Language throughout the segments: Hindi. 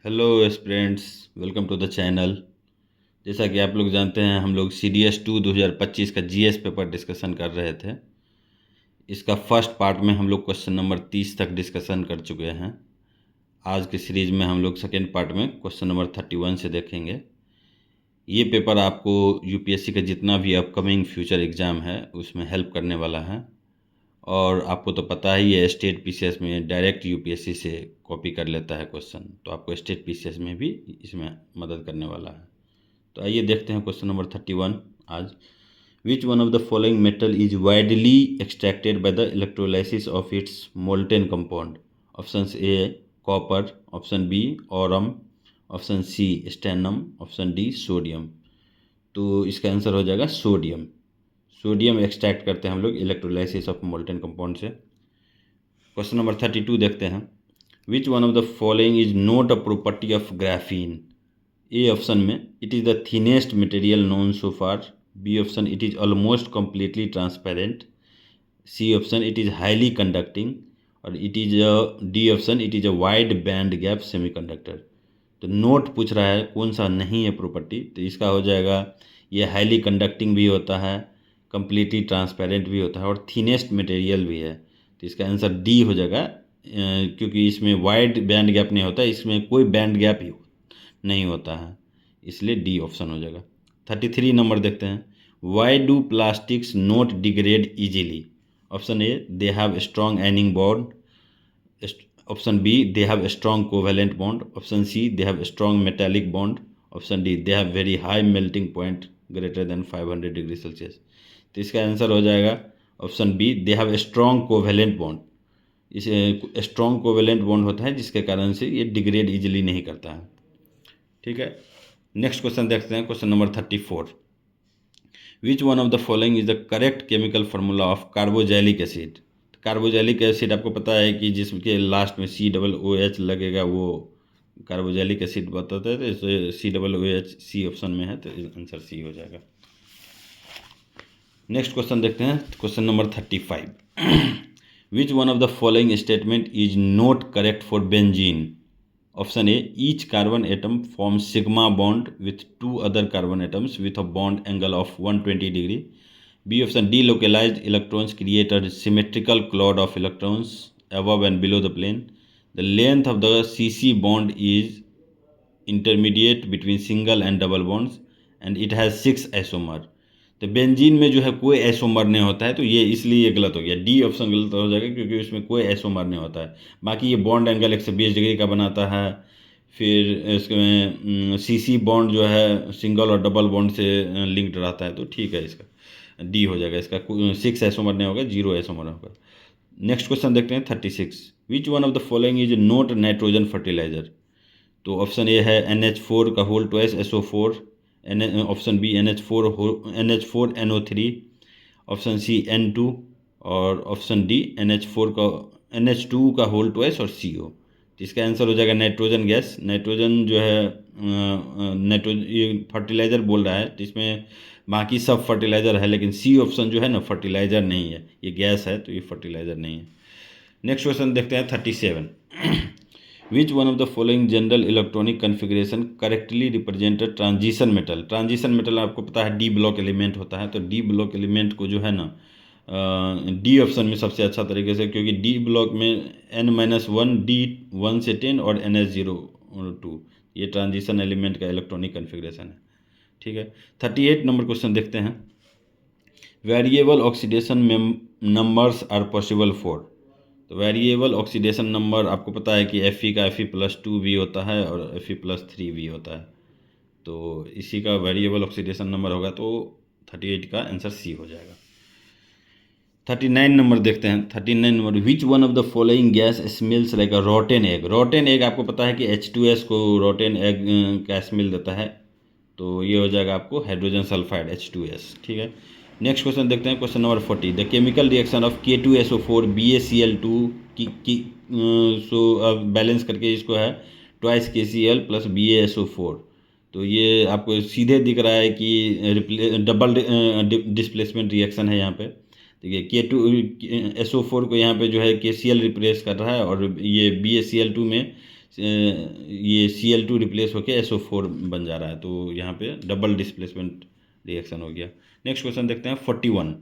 Hello students, welcome to the channel. जैसा कि आप लोग जानते हैं, हम लोग CDS 2 2025 का GS पेपर डिस्कशन कर रहे थे। इसका फर्स्ट पार्ट में हम लोग क्वेश्चन नंबर 30 तक डिस्कशन कर चुके हैं। आज की सीरीज़ में हम लोग सेकेंड पार्ट में क्वेश्चन नंबर 31 से देखेंगे। ये पेपर आपको UPSC का जितना भी अपकमिंग फ्यूचर एग्ज़ाम है उसमें हेल्प करने वाला है। और आपको तो पता ही है, स्टेट PCS में डायरेक्ट UPSC से कॉपी कर लेता है क्वेश्चन, तो आपको स्टेट PCS में भी इसमें मदद करने वाला है। तो आइए देखते हैं क्वेश्चन नंबर 31 आज। Which one of the following metal is widely extracted by the electrolysis of its molten compound? Option A copper, option B aurum, option C stannum, option D sodium. तो इसका आंसर हो जाएगा सोडियम। सोडियम एक्सट्रैक्ट करते हैं हम लोग इलेक्ट्रोलाइसिस ऑफ मोल्टेन कंपाउंड से। क्वेश्चन नंबर 32 देखते हैं। Which one of the following is not a property of graphene? A option में it is the thinnest material known so far, B option it is almost completely transparent, C option it is highly conducting, और it is D option it is a wide band gap semiconductor. तो नोट पूछ रहा है कौन सा नहीं है प्रॉपर्टी, तो इसका हो जाएगा ये हाईली कंडक्टिंग भी होता है, कम्प्लीटली ट्रांसपेरेंट भी होता है और थिनेस्ट मटेरियल भी है। तो इसका आंसर डी हो जाएगा, क्योंकि इसमें वाइड बैंड गैप नहीं होता, इसमें कोई बैंड गैप ही नहीं होता है, इसलिए डी ऑप्शन हो जाएगा। 33 नंबर देखते हैं। Why do plastics not degrade easily? Option A they have strong ionic bond, option B they have strong covalent bond, option C they have strong metallic bond, option D they have very high melting point greater than 500 degree Celsius. तो इसका आंसर हो जाएगा option B they have strong covalent bond. इसे स्ट्रॉन्ग कोवेलेंट बॉन्ड होता है जिसके कारण से ये डिग्रेड इजीली नहीं करता है। ठीक है, नेक्स्ट क्वेश्चन देखते हैं। Question number 34। Which one of the following is the correct chemical formula of carboxylic acid? Carboxylic acid आपको पता है कि जिसके लास्ट में COOH लगेगा वो कार्बोजैलिक एसिड बताता है, तो COOH सी ऑप्शन में है, तो आंसर सी हो जाएगा। नेक्स्ट क्वेश्चन देखते हैं। Question number 35। Which one of the following statement is not correct for benzene? Option A each carbon atom form sigma bond with 2 other carbon atoms with a bond angle of 120 degree, B option delocalized electrons create a symmetrical cloud of electrons above and below the plane, the length of the CC bond is intermediate between single and double bonds and it has 6 isomer। तो बेंजीन में जो है कोई आइसोमर नहीं होता है, तो ये इसलिए गलत हो गया, डी ऑप्शन गलत हो जाएगा क्योंकि उसमें कोई आइसोमर नहीं होता है। बाकी ये बॉन्ड एंगल 120 डिग्री का बनाता है। फिर इसमें CC बॉन्ड जो है सिंगल और डबल बॉन्ड से लिंक्ड रहता है, तो ठीक है, इसका डी हो जाएगा। इसका 6 आइसोमर नहीं होगा, 0 आइसोमर होगा। नेक्स्ट क्वेश्चन देखते हैं 36। Which one of the following is not nitrogen fertilizer? तो ऑप्शन ए है NH4 का whole twice SO4, option B NH4NO3, option C N2, और ऑप्शन डी NH2 का होल ट्वाइस और CO। तो इसका आंसर हो जाएगा नाइट्रोजन गैस। नाइट्रोजन जो है नाइट्रोजन ये फर्टिलाइज़र बोल रहा है, तो इसमें बाकी सब फर्टिलाइज़र है, लेकिन सी ऑप्शन जो है ना फर्टिलाइज़र नहीं है, ये गैस है, तो ये फर्टिलाइज़र नहीं है। नेक्स्ट क्वेश्चन देखते हैं 37। विच one of the following general electronic configuration correctly represent transition metal? Transition metal आपको पता है डी ब्लॉक एलिमेंट होता है, तो डी ब्लॉक एलिमेंट को जो है ना डी ऑप्शन में सबसे अच्छा तरीके से, क्योंकि डी ब्लॉक में N-1 D 1 से 10 और NS02 ये ट्रांजिशन एलिमेंट का इलेक्ट्रॉनिक कन्फिग्रेशन है। ठीक है, 38 नंबर क्वेश्चन देखते हैं। Variable oxidation numbers are possible for? तो वेरिएबल ऑक्सीडेशन नंबर आपको पता है कि Fe का Fe+2 भी होता है और Fe+3 भी होता है, तो इसी का वेरिएबल ऑक्सीडेशन नंबर होगा, तो 38 का आंसर सी हो जाएगा। 39 नंबर देखते हैं। 39 number. Which one of the following gas smells like a Rotten egg? Rotten egg आपको पता है कि H2S को रॉटेन एग का स्मेल देता है, तो ये हो जाएगा आपको हाइड्रोजन सल्फाइड H2S। ठीक है, नेक्स्ट क्वेश्चन देखते हैं। Question number 40। The chemical reaction of K2SO4 BaCl2 की सो बैलेंस करके इसको है ट्वाइस KCl प्लस BaSO4। तो ये आपको सीधे दिख रहा है कि डबल डिस्प्लेसमेंट रिएक्शन है यहाँ पे। देखिए K2SO4 को यहाँ पे जो है KCl रिप्लेस कर रहा है, और ये BaCl2 में ये Cl2 रिप्लेस होकर SO4 बन जा रहा है, तो यहाँ पे डबल डिस्प्लेसमेंट रिएक्शन हो गया। नेक्स्ट क्वेश्चन देखते हैं 41।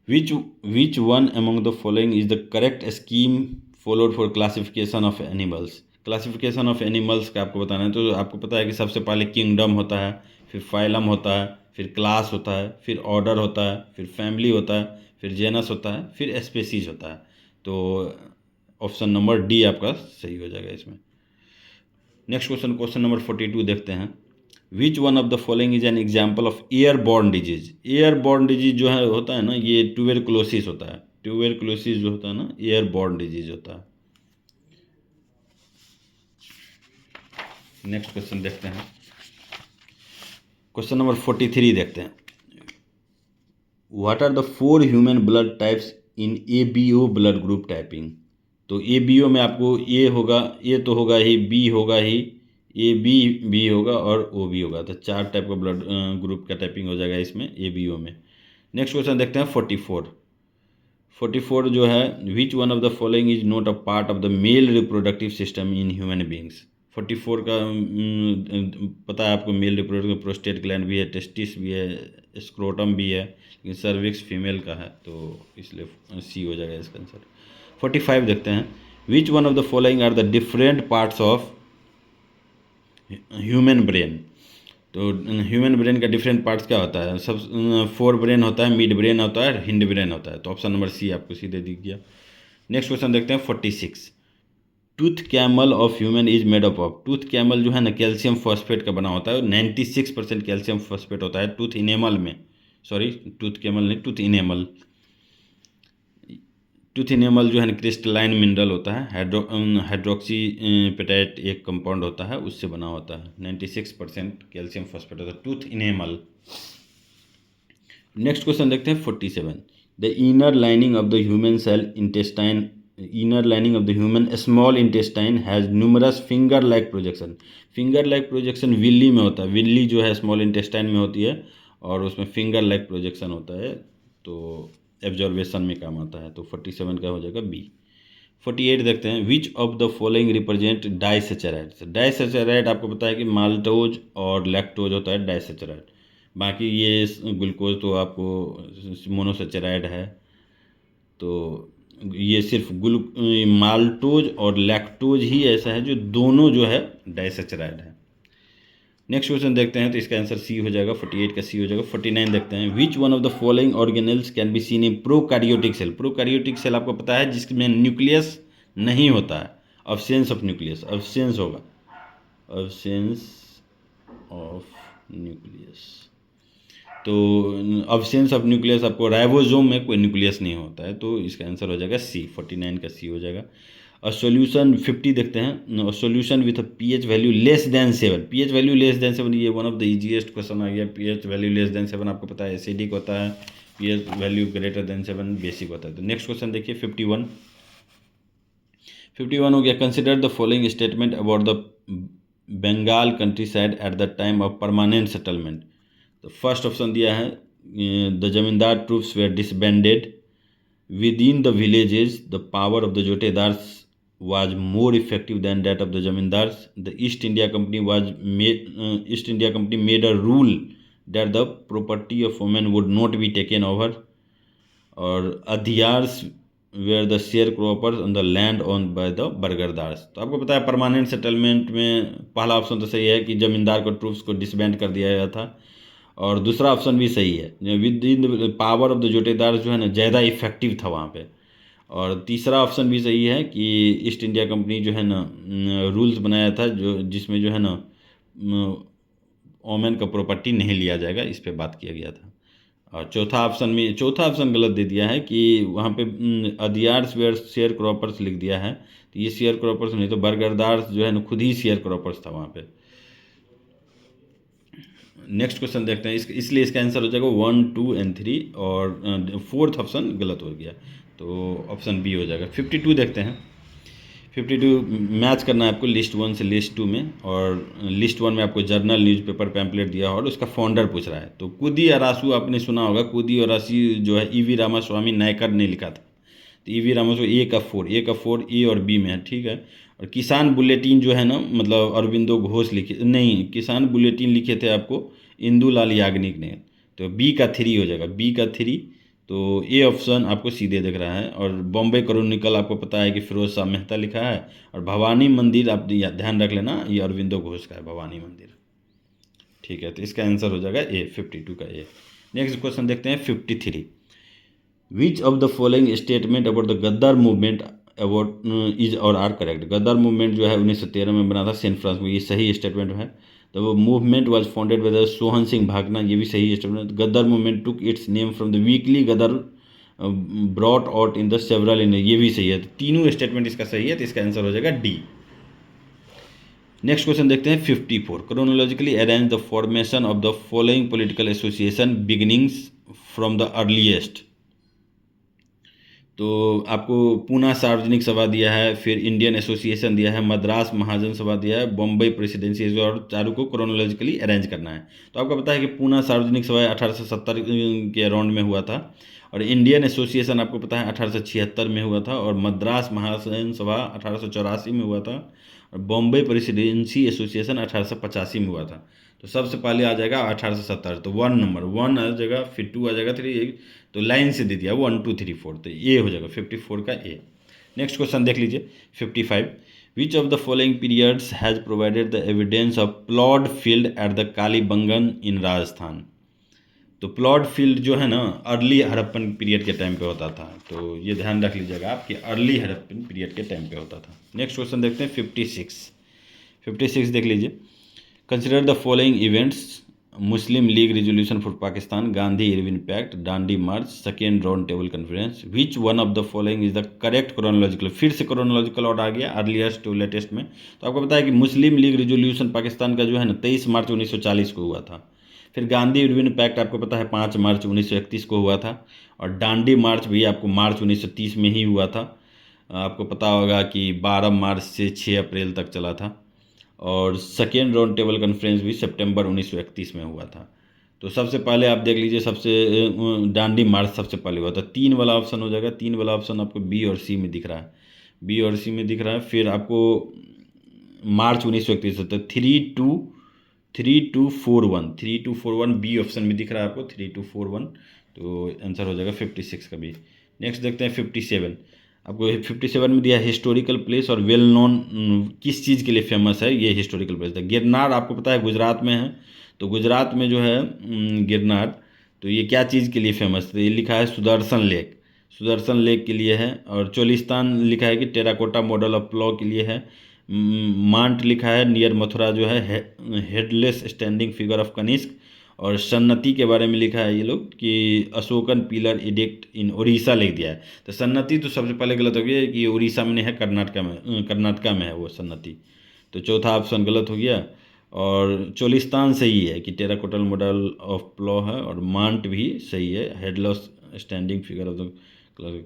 विच one among the following is the correct scheme followed for classification of animals. Classification of animals का आपको बताना है, तो आपको पता है कि सबसे पहले किंगडम होता है, फिर फाइलम होता है, फिर क्लास होता है, फिर ऑर्डर होता है, फिर फैमिली होता है, फिर जेनस होता है, फिर स्पेसीज होता है। तो ऑप्शन नंबर डी आपका सही हो जाएगा इसमें। नेक्स्ट क्वेश्चन, क्वेश्चन नंबर 42 देखते हैं। Which one of the following is an example of airborne disease. Airborne disease जो है होता है ना, ये ट्यूबरकुलोसिस होता है। ट्यूबरकुलोसिस जो होता है ना, एयरबॉर्न डिजीज होता है। नेक्स्ट क्वेश्चन देखते हैं, क्वेश्चन नंबर 43 देखते हैं। What are the 4 human blood types in ABO blood group typing. तो ABO में आपको ए होगा, ए तो होगा ही, बी होगा ही, AB होगा और OB होगा। तो 4 टाइप का ब्लड ग्रुप का टाइपिंग हो जाएगा इसमें ABO में। नेक्स्ट क्वेश्चन देखते हैं 44 जो है, विच one of the following is not a part of the male reproductive system in human beings. 44 का पता है आपको, मेल रिप्रोडक्टिव प्रोस्टेट ग्लैंड भी है, टेस्टिस भी है, स्क्रोटम भी है, लेकिन सर्विक्स फीमेल का है, तो इसलिए सी हो जाएगा इसका आंसर। 45 देखते हैं। Which one of the following are the different parts of human brain. तो ह्यूमन ब्रेन का डिफरेंट पार्ट्स क्या होता है? सब 4 ब्रेन होता है, मिड ब्रेन होता है, हिंड ब्रेन होता है। तो ऑप्शन नंबर सी आपको सीधे दिख गया। नेक्स्ट क्वेश्चन देखते हैं 46। Tooth camel of human is made up of. Tooth camel जो है ना, कैल्शियम फॉस्फेट का बना होता है। 96% कैल्शियम फॉस्फेट होता है टूथ इनेमल में। सॉरी, टूथ कैमल नहीं, टूथ इनेमल। टूथ इनेमल जो है ना, क्रिस्टलाइन मिनरल होता है, हाइड्रोक्सी पेटाइट एक कंपाउंड होता है, उससे बना होता है। 96% कैल्शियम फॉस्फेट होता है टूथ इनेमल। नेक्स्ट क्वेश्चन देखते हैं 47। The inner lining of the human cell intestine, inner lining of the human small intestine has numerous finger like projection. Finger like projection villi में होता है। विल्ली जो है स्मॉल इंटेस्टाइन में होती है और उसमें फिंगर लाइक प्रोजेक्शन होता है, तो एब्जॉर्वेशन में काम आता है। तो 47 का हो जाएगा बी। 48 देखते हैं। Which of the following represent disaccharide. Disaccharide आपको पता है कि माल्टोज और लैक्टोज होता है डाइसेचराइड। बाकी ये ग्लूकोज तो आपको मोनोसेचराइड है। तो ये सिर्फ माल्टोज और लैक्टोज ही ऐसा है जो दोनों जो है डाइसेचराइड है। नेक्स्ट क्वेश्चन देखते हैं, तो इसका आंसर सी हो जाएगा। 48 का सी हो जाएगा। 49 देखते हैं। Which one of the following organelles can be seen in prokaryotic cell. Prokaryotic cell आपको पता है जिसमें न्यूक्लियस नहीं होता है। अब्सेंस ऑफ न्यूक्लियस, अब्सेंस होगा, अब्सेंस ऑफ न्यूक्लियस। तो अब्सेंस ऑफ न्यूक्लियस आपको राइबोसोम में कोई न्यूक्लियस नहीं होता है, तो इसका आंसर हो जाएगा सी। 49 का सी हो जाएगा। और सॉल्यूशन 50 देखते हैं। Solution with pH value less than 7। PH value less than 7, ये one of the easiest question आ गया। पीएच वैल्यू लेस देन 7 आपको पता है एसिडिक होता है, pH value greater than 7 basic होता है। तो नेक्स्ट क्वेश्चन देखिए 51 हो गया। Consider the following statement about the Bengal countryside at the time of permanent settlement. तो फर्स्ट ऑप्शन दिया है, the zamindar troops were disbanded within the villages, the power of the jotedars was more effective than that of the zamindars. The East India Company made a rule that the property of women would not be taken over. और अधियार्स were the sharecroppers on the land owned by the बरगरदार्स। तो आपको पता है परमानेंट सेटलमेंट में पहला ऑप्शन तो सही है कि जमींदार को ट्रूप्स को डिसबैंड कर दिया गया था, और दूसरा ऑप्शन भी सही है, within power of the jotedars जो है ना ज़्यादा इफेक्टिव था वहाँ पे। और तीसरा ऑप्शन भी सही है कि ईस्ट इंडिया कंपनी जो है ना रूल्स बनाया था जो जिसमें जो है ना वोमेन का प्रॉपर्टी नहीं लिया जाएगा, इस पे बात किया गया था। और चौथा ऑप्शन गलत दे दिया है कि वहाँ पे अधियार्स वेयर शेयर क्रॉपर्स लिख दिया है, तो ये शेयर क्रॉपर्स नहीं, तो बरगरदार्स जो है ना खुद ही शेयर क्रॉपर्स था वहाँ पे। नेक्स्ट क्वेश्चन देखते हैं, इसलिए इसका आंसर हो जाएगा 1, 2 एंड 3, और फोर्थ ऑप्शन गलत हो गया, तो ऑप्शन बी हो जाएगा। 52 देखते हैं। 52 मैच करना है आपको लिस्ट 1 से लिस्ट 2 में, और लिस्ट 1 में आपको जर्नल न्यूज़पेपर पैम्पलेट दिया और उसका फाउंडर पूछ रहा है। तो कुदी अरासू आपने सुना होगा, कुदी अरासू जो है ईवी रामास्वामी नायकर ने लिखा था। तो ईवी रामास्वामी ए का 4 ए और बी में है, ठीक है। और किसान बुलेटिन जो है ना, मतलब अरविंदो घोष लिखे नहीं, किसान बुलेटिन लिखे थे आपको इंदुलाल याग्निक ने। तो बी का 3 हो जाएगा, बी का 3। तो ये ऑप्शन आपको सीधे दिख रहा है। और बॉम्बे क्रॉनिकल आपको पता है कि फिरोज शाह मेहता लिखा है। और भवानी मंदिर आप ध्यान रख लेना, ये अरविंदो घोष का है भवानी मंदिर। ठीक है, तो इसका आंसर हो जाएगा ए, 52 का ए। नेक्स्ट क्वेश्चन देखते हैं 53। विच of the following statement about the गद्दार मूवमेंट अबाउट इज और आर करेक्ट। गद्दार मूवमेंट जो है 1913 में बना था सेंट फ्रांस में, ये सही स्टेटमेंट है। तो वो movement was founded by the Sohan Singh Bhakna, ये भी सही statement. Ghadar movement took its name from the weekly Ghadar brought out in the several in, ये भी सही है। तो तीनों स्टेटमेंट इसका सही है, तो इसका आंसर हो जाएगा डी। नेक्स्ट क्वेश्चन देखते हैं 54। Chronologically arrange the formation of the following political association beginnings from the earliest. तो आपको पूना सार्वजनिक सभा दिया है, फिर इंडियन एसोसिएशन दिया है, मद्रास महाजन सभा दिया है, बॉम्बे प्रेसिडेंसी, और चारों को क्रोनोलॉजिकली अरेंज करना है। तो आपको पता है कि पूना सार्वजनिक सभा 1870 के अराउंड में हुआ था, और इंडियन एसोसिएशन आपको पता है 1876 में हुआ था, और मद्रास महाजन सभा 1884 में हुआ था, और बॉम्बे प्रेसिडेंसी एसोसिएशन 1885 में हुआ था। तो सबसे पहले आ जाएगा 1870, तो 1 नंबर 1 आ जाएगा, फिर 2 आ जाएगा, 3, तो लाइन से दे दिया 1 2 3 4, तो ये हो जाएगा 54 का ए। नेक्स्ट क्वेश्चन देख लीजिए 55। Which of the following periods has provided the evidence of ploughed field at the Kalibangan in Rajasthan. तो प्लॉट फील्ड जो है ना अर्ली हड़प्पन पीरियड के टाइम पे होता था, तो ये ध्यान रख लीजिएगा आप कि अर्ली हड़प्पन पीरियड के टाइम पे होता था। नेक्स्ट क्वेश्चन देखते हैं 56 देख लीजिए। Consider the following events: Muslim League resolution for Pakistan, Gandhi Irwin pact, Dandi march, second round table conference. Which one of the following is the correct chronological. फिर से क्रोनोलॉजिकल ऑर्डर आ गया अर्लीस्ट टू लेटेस्ट में। तो आपको पता है कि मुस्लिम लीग रिजोल्यूशन पाकिस्तान का जो है ना 23 मार्च 1940 को हुआ था। फिर गांधी इरविन पैक्ट आपको पता है 5 मार्च 1931 को हुआ था। और दांडी मार्च भी आपको मार्च 1930 में ही हुआ था। आपको पता होगा कि 12 मार्च से 6 अप्रैल तक चला था। और सेकेंड राउंड टेबल कॉन्फ्रेंस भी सितंबर 1931 में हुआ था। तो सबसे पहले आप देख लीजिए, सबसे दांडी मार्च सबसे पहले हुआ था। 3 वाला ऑप्शन हो जाएगा। 3 वाला ऑप्शन आपको बी और सी में दिख रहा है, बी और सी में दिख रहा है। फिर आपको मार्च 1931 होता है, 3241 बी ऑप्शन में दिख रहा है आपको 3241। तो आंसर हो जाएगा 56 का बी। नेक्स्ट देखते हैं 57। आपको 57 में दिया हिस्टोरिकल प्लेस और वेल नोन किस चीज़ के लिए फेमस है, ये हिस्टोरिकल प्लेस है। गिरनार आपको पता है गुजरात में है। तो गुजरात में जो है गिरनार, तो ये क्या चीज़ के लिए फेमस है, ये लिखा है सुदर्शन लेक, सुदर्शन लेक के लिए है। और चोलिस्तान लिखा है कि टेराकोटा मॉडल ऑफ प्लॉ के लिए है। मांट लिखा है नियर मथुरा जो है headless standing figure of Kanishka. और सन्नति के बारे में लिखा है ये लोग कि अशोकन पिलर इडिक्ट इन उड़ीसा लिख दिया है। तो सन्नति तो सबसे पहले गलत हो गया कि उड़ीसा में नहीं है, कर्नाटका में है वो सन्नति। तो चौथा ऑप्शन गलत हो गया। और चोलिस्तान सही है कि टेराकोटल मॉडल ऑफ प्लॉ है। और मांट भी सही है, headless standing figure of the.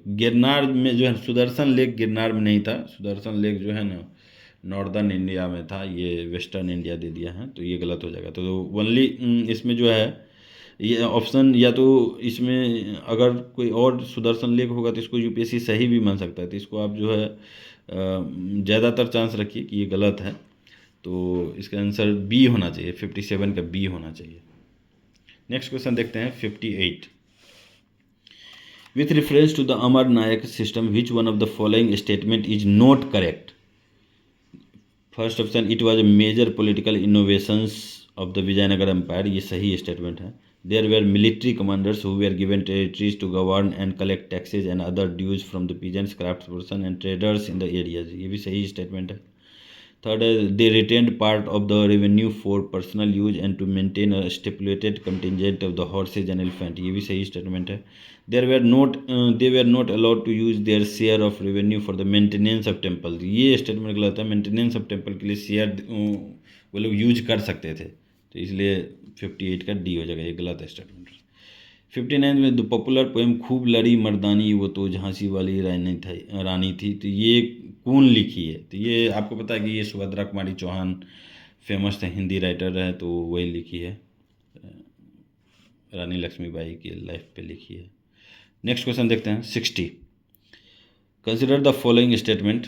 Girnar में जो है सुदर्शन लेक गिरनार में नहीं था, सुदर्शन लेक जो है ना नॉर्दर्न इंडिया में था, ये वेस्टर्न इंडिया दे दिया है, तो ये गलत हो जाएगा। तो ओनली इसमें जो है ये ऑप्शन, या तो इसमें अगर कोई और सुदर्शन लेक होगा तो इसको यूपीएससी सही भी मान सकता है। तो इसको आप जो है ज़्यादातर चांस रखिए कि ये गलत है। तो इसका आंसर बी होना चाहिए, 57 का बी होना चाहिए। नेक्स्ट क्वेश्चन देखते हैं 58। With reference to the Amar Nayaka system which one of the following statement is not correct. First option, it was a major political innovations of the Vijayanagara empire, ये सही स्टेटमेंट है। There were military commanders who were given territories to govern and collect taxes and other dues from the peasants, craft person and traders in the areas, ये भी सही स्टेटमेंट है। थर्ड है दे retained part of the revenue for personal use and to maintain a stipulated contingent of the horses and elephant, ये भी सही स्टेटमेंट है। They were not allowed to use their share of revenue for the maintenance of temple, ये स्टेटमेंट गलत है। मेंटेनेंस ऑफ टेम्पल के लिए शेयर वो लोग यूज कर सकते थे, तो इसलिए 58 का डी हो जाएगा, ये गलत स्टेटमेंट। 59 में द पॉपुलर पोएम खूब लड़ी मर्दानी वो तो झांसी वाली रानी थी, तो ये कौन लिखी है। तो ये आपको पता है कि ये सुभद्रा कुमारी चौहान फेमस थे, हिंदी राइटर है, तो वही लिखी है, रानी लक्ष्मीबाई की लाइफ पे लिखी है। नेक्स्ट क्वेश्चन देखते हैं 60। Consider the following statement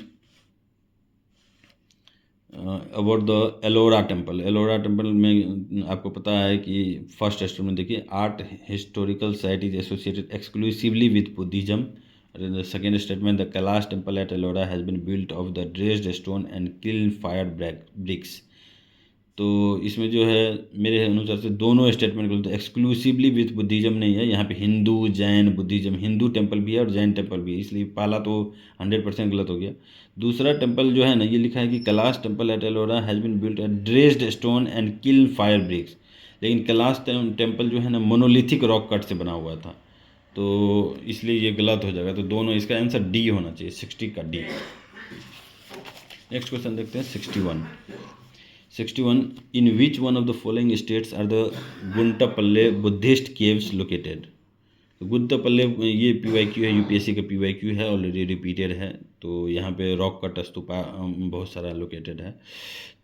about the Ellora temple. Ellora temple में आपको पता है कि फर्स्ट स्टेटमेंट देखिए, art historical site is associated exclusively with Buddhism. The second statement, the Kailash temple at Ellora has been built of the dressed stone and kiln fire bricks. तो इसमें जो है मेरे अनुसार से दोनों स्टेटमेंट गलत है। एक्सक्लूसिवली विथ बुद्धिज्म नहीं है, यहाँ पे हिंदू जैन बुद्धिज्म, हिंदू टेम्पल भी है और जैन टेम्पल भी है, इसलिए पहला तो 100% गलत हो गया। दूसरा टेम्पल जो है ना, ये लिखा है कि Kailash temple at Ellora has been built at dressed stone and kiln fire bricks, लेकिन कैलाश टेम्पल जो है ना मोनोलिथिक रॉक कट से बना हुआ था, तो इसलिए ये गलत हो जाएगा। तो दोनों, इसका आंसर डी होना चाहिए, 60 का डी। नेक्स्ट क्वेश्चन देखते हैं 61। In which one of the following states are the Guntapalle Buddhist caves located? तो गुंटापल्ले ये PYQ है, यूपीएससी का PYQ है, ऑलरेडी रिपीटेड है। तो यहाँ पे रॉक कट स्तूपा बहुत सारा लोकेटेड है।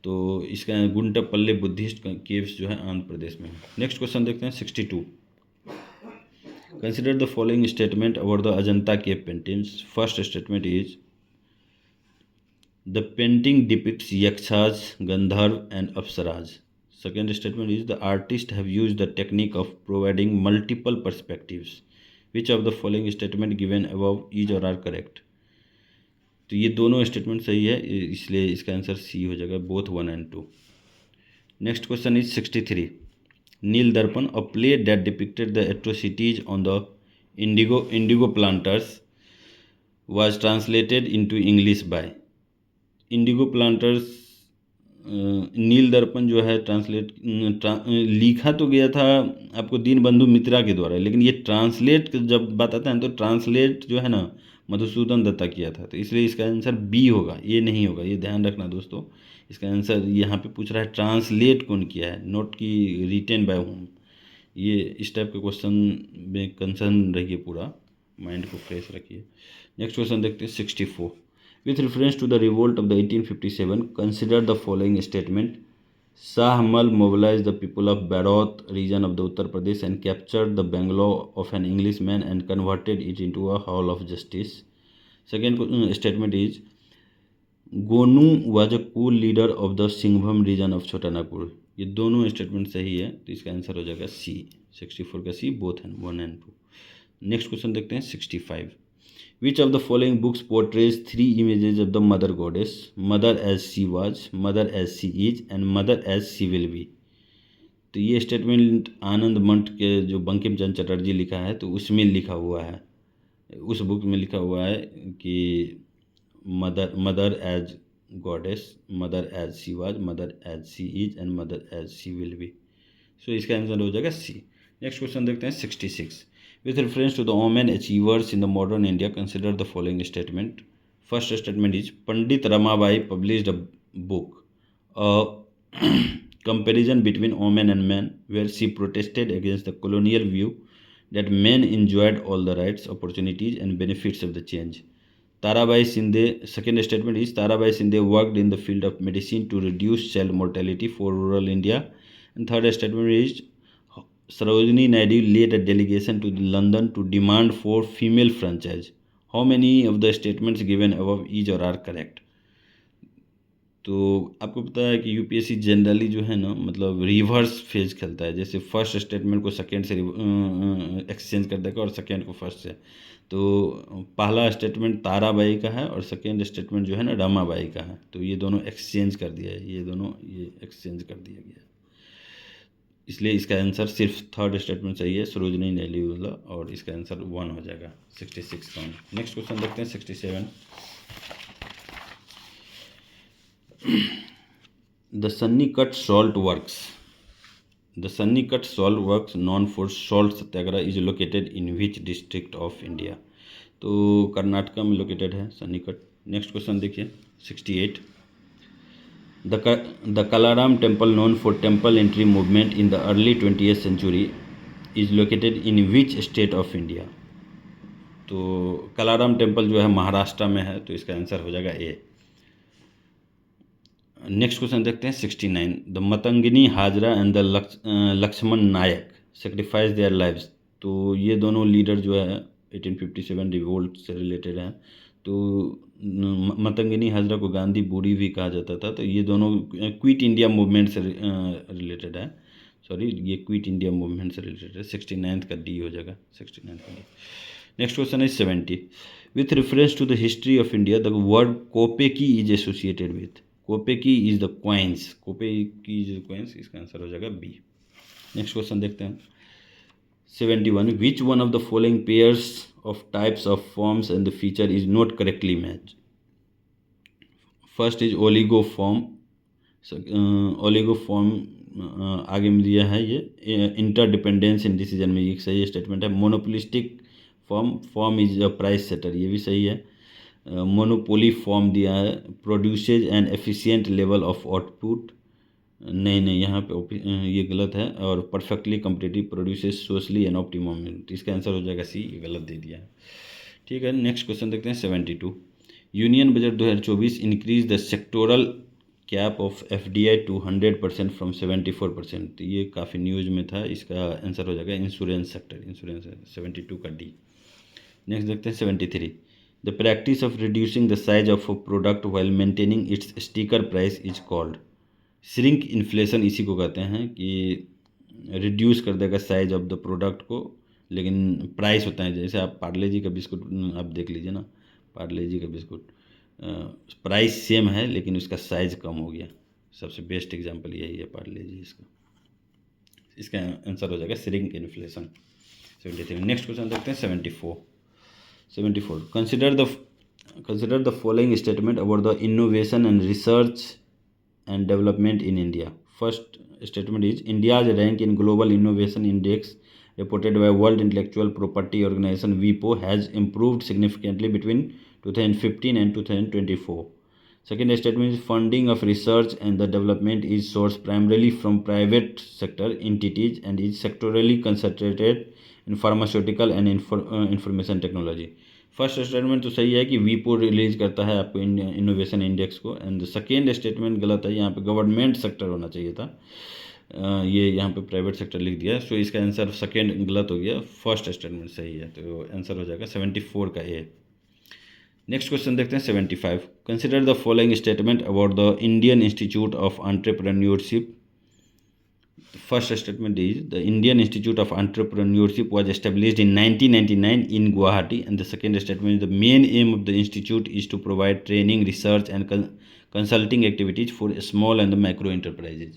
तो इसका गुंटापल्ले बुद्धिस्ट केव्स जो है आंध्र प्रदेश में है। नेक्स्ट क्वेश्चन देखते हैं 62। Consider the following statement about the Ajanta cave paintings. First statement is the painting depicts yakshas, gandharv and apsaras. Second statement is the artists have used the technique of providing multiple perspectives. Which of the following statement given above is or are correct? तो ये दोनों स्टेटमेंट सही है, इसलिए इसका आंसर सी हो जाएगा, both 1 and 2। Next question is 63। Neel Darpan, a play that depicted the atrocities on the indigo planters was translated into English by। Indigo planters, Neel Darpan जो है लिखा तो गया था आपको दीनबंधु मित्रा के द्वारा, लेकिन ये ट्रांसलेट जब बात आता है तो ट्रांसलेट जो है ना मधुसूदन दत्ता किया था, तो इसलिए इसका आंसर बी होगा, ये नहीं होगा, ये ध्यान रखना दोस्तों। इसका आंसर यहाँ पे पूछ रहा है ट्रांसलेट कौन किया है, नोट की रिटेन बाय होम। ये इस टाइप के क्वेश्चन में कंसर्न रहिए, पूरा माइंड को फ्रेश रखिए। नेक्स्ट क्वेश्चन देखते हैं 64। With reference to the revolt of the 1857, consider the following statement. Shah Amal mobilized the people of Baraut region of the Uttar Pradesh and captured the bungalow of an Englishman and converted it into a hall of justice. Second statement is Gonu was a cool leader of the Singhbhum region of Chotanagpur. ये दोनों स्टेटमेंट सही है, तो इसका आंसर हो जाएगा सी, 64 का सी, बोथ हैं 1 and 2। नेक्स्ट क्वेश्चन देखते हैं 65। Which of the following books portrays 3 images of the mother goddess? Mother as she was, mother as she is and mother as she will be। तो ये स्टेटमेंट आनंद मंठ के जो बंकिम चंद्र चटर्जी लिखा है, तो उसमें लिखा हुआ है, उस बुक में लिखा हुआ है कि mother as goddess, mother as she was, mother as she is and mother as she will be. So इसका आंसर हो जाएगा सी। नेक्स्ट क्वेश्चन देखते हैं 66। With reference to the women achievers in the modern India, consider the following statement. First statement is Pandit Ramabai published a book, a comparison between women and men, where she protested against the colonial view that men enjoyed all the rights, opportunities and benefits of the change. Tarabai Shinde, second statement is Tarabai Shinde worked in the field of medicine to reduce child mortality for rural India. And third statement is Sarojini Naidu led a delegation to London to demand for female franchise. How many of the statements given above is or are correct? तो आपको पता है कि यूपीएससी जनरली जो है ना, मतलब रिवर्स फेज खेलता है, जैसे फर्स्ट स्टेटमेंट को सेकंड से एक्सचेंज कर देगा और सेकंड को फर्स्ट से। तो पहला स्टेटमेंट ताराबाई का है और सेकंड स्टेटमेंट जो है ना रमाबाई का है, तो ये दोनों एक्सचेंज कर दिया है, ये दोनों ये एक्सचेंज कर दिया गया, इसलिए इसका आंसर सिर्फ थर्ड स्टेटमेंट सही है, सरोजनी नैली वाला, और इसका आंसर 1 हो जाएगा, 66 का। नेक्स्ट क्वेश्चन देखते हैं 67। The Sannikatta salt works, the Sannikatta salt works known for salt satyagraha is located in which district of India? तो कर्नाटका में लोकेटेड है सन्नीकट। नेक्स्ट क्वेश्चन देखिए 68। The Kalaram temple, known for temple entry movement in the early 20th century, is located in which state of India? तो कलाराम टेम्पल जो है महाराष्ट्र में है, तो इसका आंसर हो जाएगा ए। नेक्स्ट क्वेश्चन देखते हैं 69। The Matangini Hazra and the Laxman Nayak sacrifice their lives. तो ये दोनों लीडर जो है 1857 रिवोल्ट से रिलेटेड हैं, तो मतंगिनी हाजरा को गांधी बूढ़ी भी कहा जाता था। तो ये दोनों क्विट इंडिया मूवमेंट से रिलेटेड है। सॉरी, ये क्विट इंडिया मूवमेंट से रिलेटेड है। 69 का डी हो जाएगा, 69 का D. Next question is 70। With reference to the history of India the word kopeki is associated with. Kopeki is the coins, kopeki is the coins, इसका आंसर हो जाएगा बी। नेक्स्ट क्वेश्चन देखते हैं 71। Which one of the following pairs of types of forms and the feature is not correctly matched. First is oligoform. Oligoform आगे में दिया है ये इंटरडिपेंडेंस इन डिसीजन में, ये सही स्टेटमेंट है। Monopolistic form is a price setter, ये भी सही है। मोनोपोली फॉर्म दिया है। Produces an efficient level of output, नहीं यहाँ पे ये गलत है। और perfectly competitive produces socially and optimum, इसका आंसर हो जाएगा सी, ये गलत दे दिया है। ठीक है, नेक्स्ट क्वेश्चन देखते हैं 72। Union budget 2024 increase the sectoral cap of FDI to 100% from 74%। तो ये काफ़ी न्यूज में था, इसका आंसर हो जाएगा इंश्योरेंस सेक्टर, इंश्योरेंस 72 का डी। नेक्स्ट देखते हैं 73। The practice of reducing the size of a product while maintaining it's sticker price is called. Shrink inflation इसी को कहते हैं कि रिड्यूस कर देगा साइज ऑफ द प्रोडक्ट को, लेकिन प्राइस होता है। जैसे आप पार्ले जी का बिस्कुट आप देख लीजिए ना, पार्ले जी का बिस्कुट प्राइस सेम है लेकिन उसका साइज कम हो गया। सबसे बेस्ट एग्जांपल यही है पार्ले जी, इसका आंसर हो जाएगा श्रिंक इन्फ्लेशन 73। नेक्स्ट क्वेश्चन देखते हैं 74। Consider the following statement about the innovation and research and development in India. First statement is India's rank in Global Innovation Index reported by World Intellectual Property Organization WIPO has improved significantly between 2015 and 2024. Second statement is funding of research and the development is sourced primarily from private sector entities and is sectorally concentrated in pharmaceutical and information technology. First statement तो सही है कि वीपो रिलीज करता है आपको इनोवेशन इंडेक्स को, एंड सेकेंड स्टेटमेंट गलत है। यहाँ पे गवर्नमेंट सेक्टर होना चाहिए था, ये यहाँ पे प्राइवेट सेक्टर लिख दिया, सो इसका आंसर सेकेंड गलत हो गया, फर्स्ट स्टेटमेंट सही है। तो आंसर हो जाएगा 74 का ए। नेक्स्ट क्वेश्चन देखते हैं 75। Consider the following statement about the Indian institute of entrepreneurship. First statement is the Indian Institute of Entrepreneurship was established in 1999 in Guwahati, and the second statement is the main aim of the institute is to provide training, research and consulting activities for small and micro enterprises.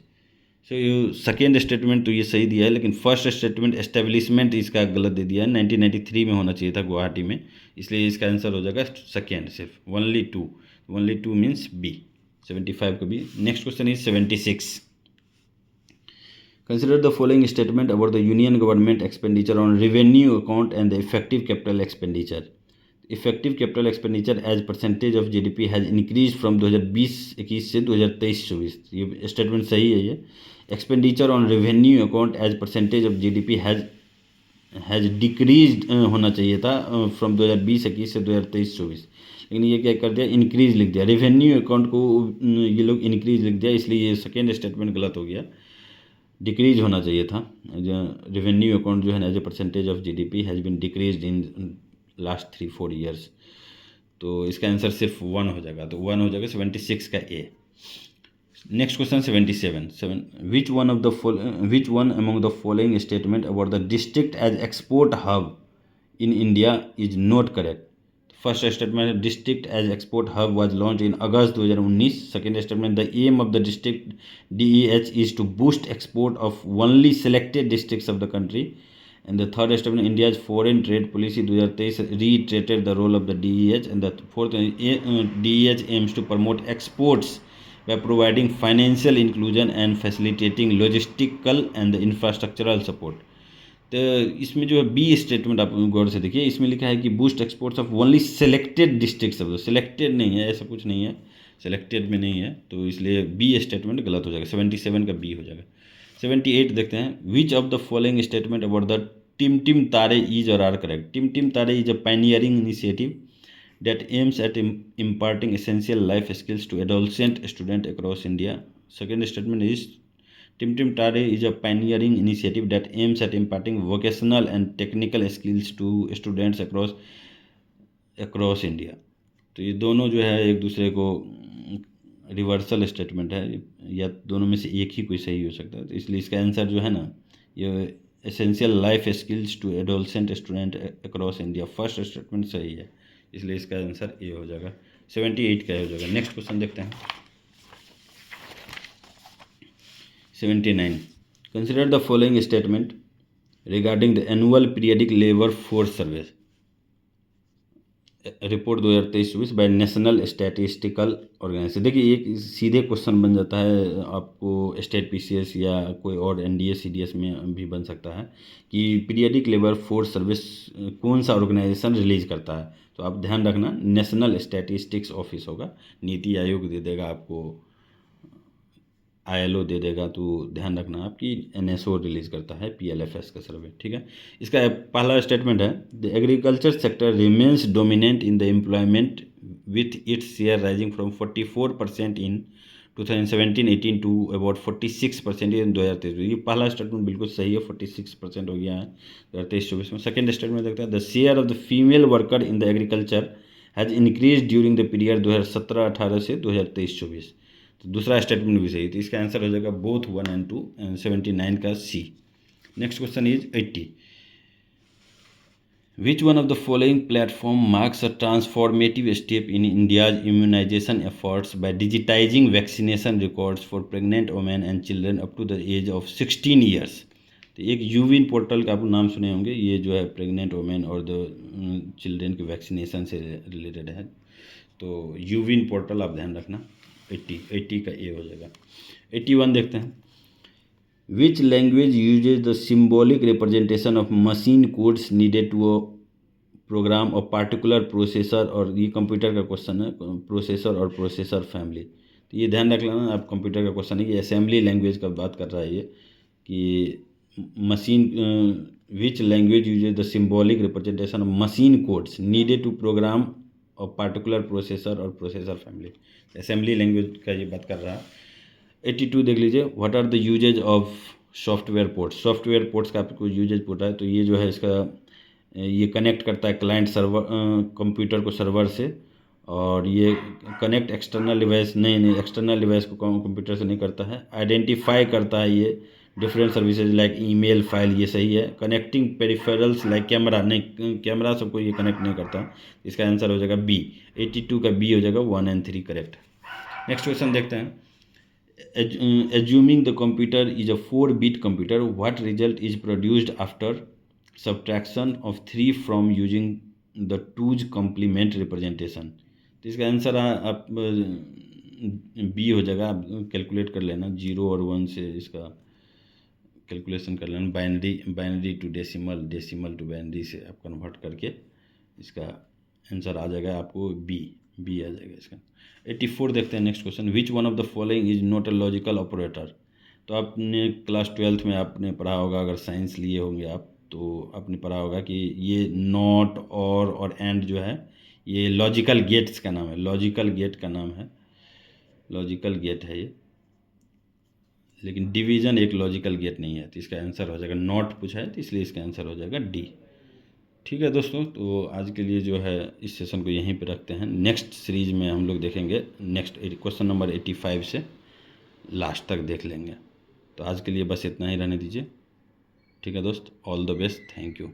So second statement तो ये सही दिया है, लेकिन फर्स्ट स्टेटमेंट एस्टेब्लिशमेंट इसका गलत दे दिया है। 1993 में होना चाहिए था गुवाहाटी में, इसलिए इसका आंसर हो जाएगा सेकेंड, सिर्फ ओनली टू मीन्स बी, 75 का B. Next question is 76। Consider the following statement about the union government expenditure on revenue account and the effective capital expenditure. Effective capital expenditure as percentage of GDP has increased from 2020-21 से 2023-24। ये स्टेटमेंट सही है। ये expenditure on revenue account as percentage of GDP has decrease होना चाहिए था फ्रॉम 2020-21 से 2023-24, लेकिन ये क्या कर दिया, इंक्रीज लिख दिया। रेवेन्यू अकाउंट को ये लोग इंक्रीज लिख दिया, इसलिए ये सेकेंड स्टेटमेंट गलत हो गया, डिक्रीज होना चाहिए था। रेवेन्यू अकाउंट जो है as a percentage of GDP has been decrease in last 3-4 years. तो इसका आंसर सिर्फ 1 हो जाएगा, तो 1 हो जाएगा 76 का A. Next question 77। Which one among the following statement about the district as export hub in India is not correct. First statement district as export hub was launch in August 2019। Second statement the aim of the district DEH is to boost export of only selected districts of the country. And the third statement India's foreign trade policy 2023 reiterated the role of the DEH. And the fourth DEH aims to promote exports by providing financial inclusion and facilitating logistical and infrastructural support. तो इसमें जो है बी स्टेटमेंट आप गौर से देखिए, इसमें लिखा है कि boost exports of only selected districts of, selected नहीं है, ऐसा कुछ नहीं है, सेलेक्टेड में नहीं है, तो इसलिए बी स्टेटमेंट गलत हो जाएगा, 77 का बी हो जाएगा। 78 देखते हैं। Which of the following statement about the Tim तारे इज और आर करेक्ट। टिम तारे is a pioneering initiative that aims at imparting essential life skills to adolescent students across India. Second statement is Tim Tare is a pioneering initiative that aims at imparting vocational and technical skills to students across India. तो ये दोनों जो है एक दूसरे को रिवर्सल स्टेटमेंट है, या दोनों में से एक ही कोई सही हो सकता है। तो इसलिए इसका आंसर जो है ना, ये essential life skills to adolescent student across India, first statement सही है, इसलिए इसका आंसर ए हो जाएगा, 78 का हो जाएगा। नेक्स्ट क्वेश्चन देखते हैं। 79, consider the following statement regarding the annual periodic labour force survey report 2023-24 by national statistical organisation. देखिए एक सीधे क्वेश्चन बन जाता है आपको स्टेट पीसीएस या कोई और एनडीए सीडीएस में भी बन सकता है कि पीरियडिक लेबर फोर्स सर्विस कौन सा ऑर्गेनाइजेशन रिलीज करता है। तो आप ध्यान रखना, नेशनल स्टैटिस्टिक्स ऑफिस होगा, नीति आयोग दे देगा आपको, आईएलओ दे देगा, तो ध्यान रखना आपकी एनएसओ रिलीज करता है पीएलएफएस का सर्वे, ठीक है। इसका पहला स्टेटमेंट है, the agriculture sector remains dominant in the employment with its share rising from 44% in 2017-18 to about 46% in 2023। ये पहला स्टेटमेंट बिल्कुल सही है, 46% हो गया है 2023-24 में। सेकेंड स्टेटमेंट देखते हैं, the share of the female worker in the agriculture has increase during the period 2017-18 से 2023-24। तो दूसरा स्टेटमेंट भी सही, तो इसका आंसर हो जाएगा बोथ 1 and 2, 79 का C. Next question is 80, which one of the following platform marks a transformative step in India's immunisation efforts by digitising vaccination records for pregnant women and children up to the age of 16 years. तो एक यूविन पोर्टल का आप नाम सुने होंगे, ये जो है प्रेग्नेंट वुमेन और द चिल्ड्रन के वैक्सीनेशन से रिलेटेड है। तो यूविन पोर्टल आप ध्यान रखना, 80 का ए हो जाएगा। 81 देखते हैं, which language uses the symbolic representation of machine codes needed to program और पार्टिकुलर प्रोसेसर, और ये कंप्यूटर का क्वेश्चन है, प्रोसेसर और प्रोसेसर फैमिली। तो ये ध्यान रख लेना, आप कंप्यूटर का क्वेश्चन है कि असेंबली लैंग्वेज का बात कर रहा है ये, कि machine which language uses the symbolic representation of machine codes needed to program और पार्टिकुलर प्रोसेसर और प्रोसेसर फैमिली, असेंबली लैंग्वेज का ये बात कर रहा है। 82 देख लीजिए, what are the uses of software ports. Software ports का आपको यूजेज पूछा है, तो ये जो है इसका ये कनेक्ट करता है क्लाइंट सर्वर कंप्यूटर को सर्वर से, और ये कनेक्ट एक्सटर्नल डिवाइस नहीं एक्सटर्नल डिवाइस को कंप्यूटर से नहीं करता है। आइडेंटिफाई करता है ये different services like email, file, ये सही है। कनेक्टिंग पेरिफेरल्स लाइक कैमरा, नहीं कैमरा सबको ये कनेक्ट नहीं करता, इसका आंसर हो जाएगा बी, 82 का बी हो जाएगा, 1 and 3 करेक्ट। नेक्स्ट क्वेश्चन देखते हैं, assuming the computer is a 4-bit computer, what result is produced after subtraction of 3 from using the 2's complement representation. तो इसका आंसर आप बी हो जाएगा, आप कैलकुलेट कर लेना, 0 और 1 से इसका कैलकुलेशन कर लेना, binary to decimal, decimal to binary से आप कन्वर्ट करके इसका आंसर आ जाएगा आपको बी आ जाएगा इसका। 84 देखते हैं next question, which one of the following is not a logical operator. तो आपने क्लास 12th में आपने पढ़ा होगा, अगर साइंस लिए होंगे आप तो आपने पढ़ा होगा कि ये नॉट और एंड जो है ये लॉजिकल गेट्स का नाम है, लॉजिकल गेट का नाम है, लॉजिकल गेट है ये, लेकिन डिवीज़न एक लॉजिकल गेट नहीं है। तो इसका आंसर हो जाएगा, नॉट पूछा है तो इसलिए इसका आंसर हो जाएगा डी। ठीक है दोस्तों, तो आज के लिए जो है इस सेशन को यहीं पे रखते हैं। नेक्स्ट सीरीज में हम लोग देखेंगे नेक्स्ट क्वेश्चन नंबर 85 से लास्ट तक देख लेंगे। तो आज के लिए बस इतना ही रहने दीजिए। ठीक है दोस्त, all the best, thank you.